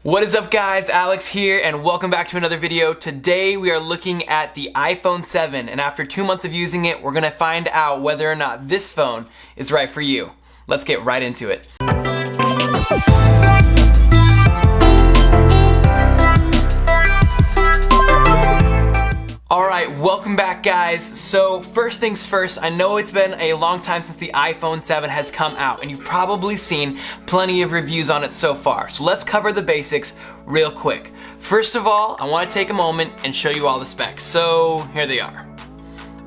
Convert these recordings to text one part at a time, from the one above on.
What is up guys, Alex here and welcome back to another video. Today we are looking at the iPhone 7 and after 2 months of using it, we're gonna find out whether or not this phone is right for you. Let's get right into it. Alright, welcome back guys. So first things first, I know it's been a long time since the iPhone 7 has come out and you've probably seen plenty of reviews on it so far. So let's cover the basics real quick. First of all, I want to take a moment and show you all the specs. So here they are,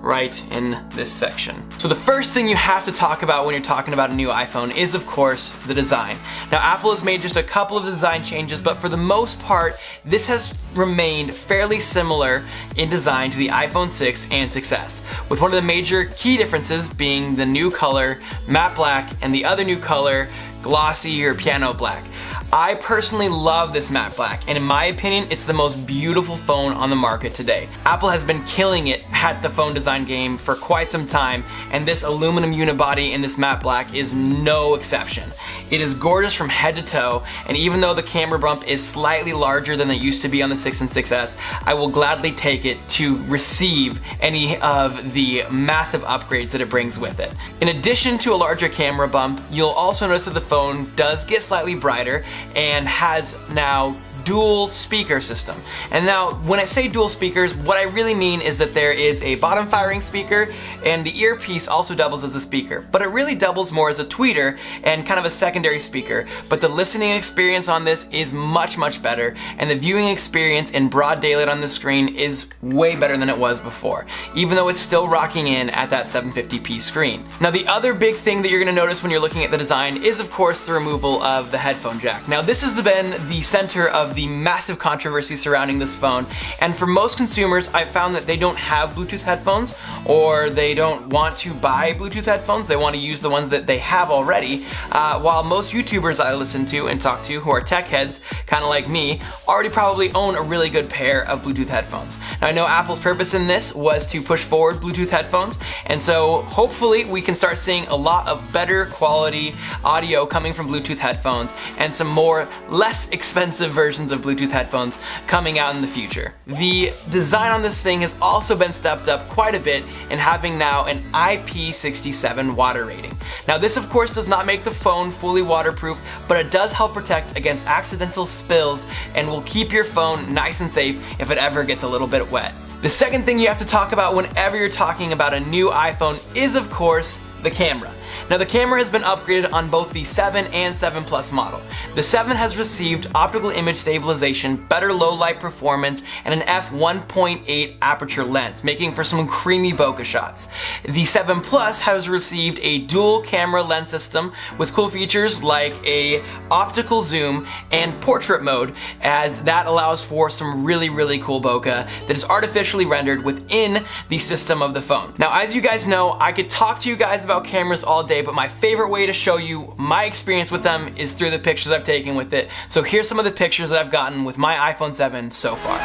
right in this section. So the first thing you have to talk about when you're talking about a new iPhone is of course the design. Now Apple has made just a couple of design changes, but for the most part this has remained fairly similar in design to the iPhone 6 and 6S, with one of the major key differences being the new color matte black and the other new color glossy or piano black. I personally love this matte black, and in my opinion, it's the most beautiful phone on the market today. Apple has been killing it at the phone design game for quite some time, and this aluminum unibody in this matte black is no exception. It is gorgeous from head to toe, and even though the camera bump is slightly larger than it used to be on the 6 and 6S, I will gladly take it to receive any of the massive upgrades that it brings with it. In addition to a larger camera bump, you'll also notice that the phone does get slightly brighter and has now dual speaker system. And now when I say dual speakers, what I really mean is that there is a bottom firing speaker and the earpiece also doubles as a speaker, but it really doubles more as a tweeter and kind of a secondary speaker. But the listening experience on this is much better, and the viewing experience in broad daylight on the screen is way better than it was before, even though it's still rocking in at that 720p screen. Now the other big thing that you're gonna notice when you're looking at the design is of course the removal of the headphone jack. Now this has been the center of the massive controversy surrounding this phone, and for most consumers I've found that they don't have Bluetooth headphones or they don't want to buy Bluetooth headphones. They want to use the ones that they have already, while most YouTubers I listen to and talk to who are tech heads, kind of like me, already probably own a really good pair of Bluetooth headphones. Now I know Apple's purpose in this was to push forward Bluetooth headphones, and so hopefully we can start seeing a lot of better quality audio coming from Bluetooth headphones and some more less expensive versions of Bluetooth headphones coming out in the future. The design on this thing has also been stepped up quite a bit in having now an IP67 water rating. Now this of course does not make the phone fully waterproof, but it does help protect against accidental spills and will keep your phone nice and safe if it ever gets a little bit wet. The second thing you have to talk about whenever you're talking about a new iPhone is of course the camera. Now the camera has been upgraded on both the 7 and 7 Plus model. The 7 has received optical image stabilization, better low light performance, and an f1.8 aperture lens, making for some creamy bokeh shots. The 7 Plus has received a dual camera lens system with cool features like a optical zoom and portrait mode, as that allows for some really cool bokeh that is artificially rendered within the system of the phone. Now as you guys know, I could talk to you guys about cameras all day, but my favorite way to show you my experience with them is through the pictures I've taken with it. So here's some of the pictures that I've gotten with my iPhone 7 so far.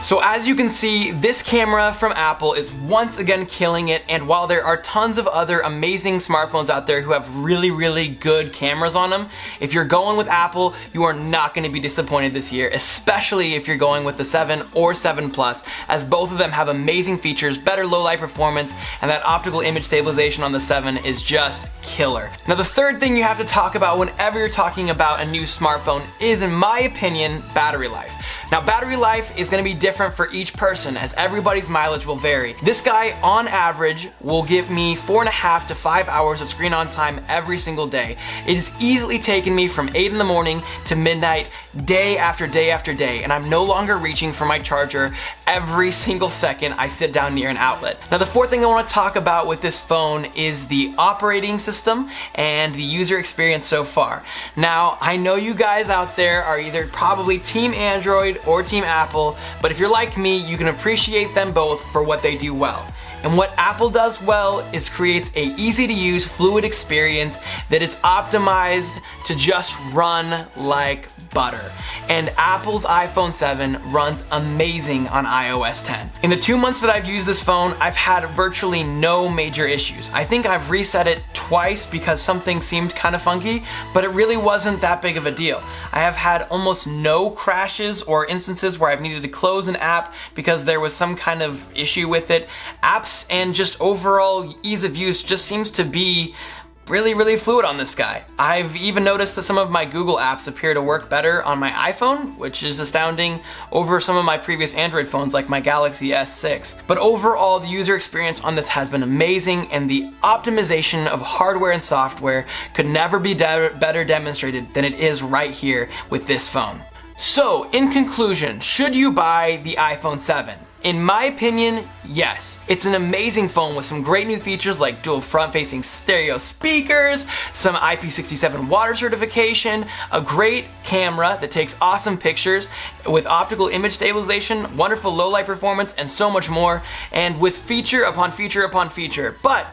So as you can see, this camera from Apple is once again killing it, and while there are tons of other amazing smartphones out there who have really good cameras on them, if you're going with Apple, you are not going to be disappointed this year, especially if you're going with the 7 or 7 Plus, as both of them have amazing features, better low light performance, and that optical image stabilization on the 7 is just killer. Now the third thing you have to talk about whenever you're talking about a new smartphone is, in my opinion, battery life. Now battery life is going to be different for each person, as everybody's mileage will vary. This guy on average will give me 4.5 to 5 hours of screen on time every single day. It has easily taken me from 8 in the morning to midnight day after day after day, and I'm no longer reaching for my charger every single second I sit down near an outlet. Now, the fourth thing I want to talk about with this phone is the operating system and the user experience so far. Now, I know you guys out there are either probably Team Android or Team Apple, but if you're like me, you can appreciate them both for what they do well. And what Apple does well is creates a easy to use, fluid experience that is optimized to just run like butter. And Apple's iPhone 7 runs amazing on iOS 10. In the 2 months that I've used this phone, I've had virtually no major issues. I think I've reset it twice because something seemed kind of funky, but it really wasn't that big of a deal. I have had almost no crashes or instances where I've needed to close an app because there was some kind of issue with it. Apps and just overall ease of use just seems to be really fluid on this guy. I've even noticed that some of my Google apps appear to work better on my iPhone, which is astounding, over some of my previous Android phones like my Galaxy S6. But overall, the user experience on this has been amazing, and the optimization of hardware and software could never be better demonstrated than it is right here with this phone. So, in conclusion, should you buy the iPhone 7? In my opinion, yes. It's an amazing phone with some great new features like dual front-facing stereo speakers, some IP67 water certification, a great camera that takes awesome pictures with optical image stabilization, wonderful low-light performance, and so much more, and with feature upon feature upon feature. But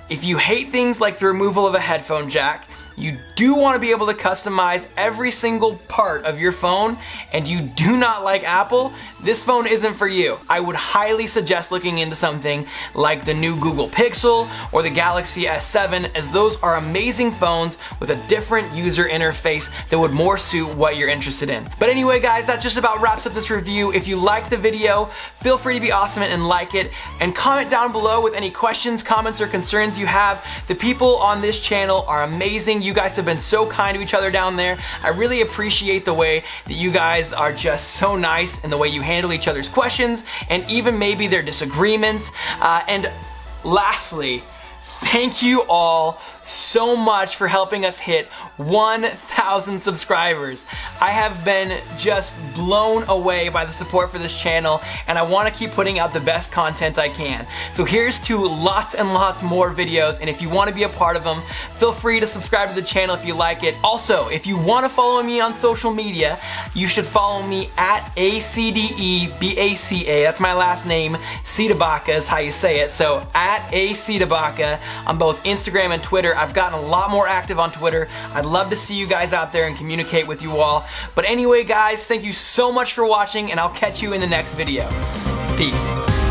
if you hate things like the removal of a headphone jack, you do want to be able to customize every single part of your phone, and you do not like Apple, this phone isn't for you. I would highly suggest looking into something like the new Google Pixel or the Galaxy S7, as those are amazing phones with a different user interface that would more suit what you're interested in. But anyway guys, that just about wraps up this review. If you liked the video, feel free to be awesome and like it, and comment down below with any questions, comments, or concerns you have. The people on this channel are amazing. You guys have been so kind to each other down there. I really appreciate the way that you guys are just so nice and the way you handle each other's questions and even maybe their disagreements. And lastly, thank you all so much for helping us hit 1,000 subscribers. I have been just blown away by the support for this channel, and I want to keep putting out the best content I can. So here's to lots and lots more videos, and if you want to be a part of them, feel free to subscribe to the channel if you like it. Also, if you want to follow me on social media, you should follow me at ACDEBACA. That's my last name. Cidebaca is how you say it. So at ACDebaca on both Instagram and Twitter. I've gotten a lot more active on Twitter. I'd love to see you guys out there and communicate with you all. But anyway guys, thank you so much for watching, and I'll catch you in the next video. Peace.